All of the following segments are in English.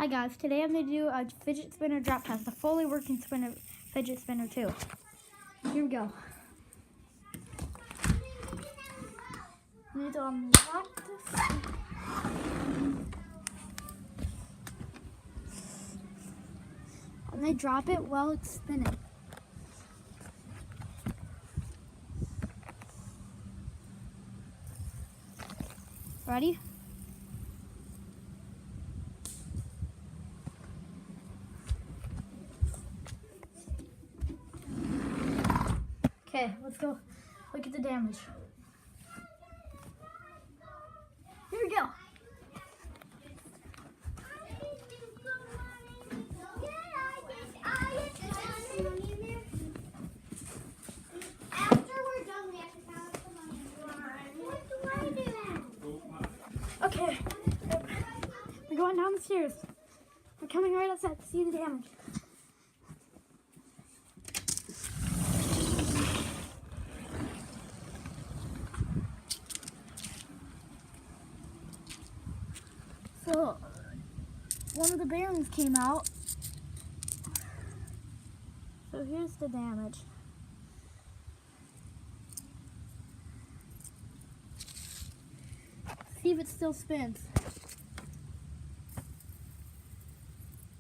Hi guys, today I'm going to do a fidget spinner drop test, a fully working fidget spinner too. Here we go. I need to unlock this. And they drop it while it's spinning. Ready? Okay, let's go look at the damage. Here we go. Okay, we're going down the stairs. We're coming right outside to see the damage. So, one of the bearings came out. So here's the damage. See if it still spins.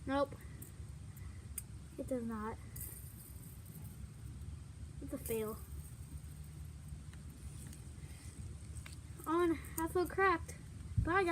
Nope. It does not. It's a fail. On, half so cracked. Bye guys.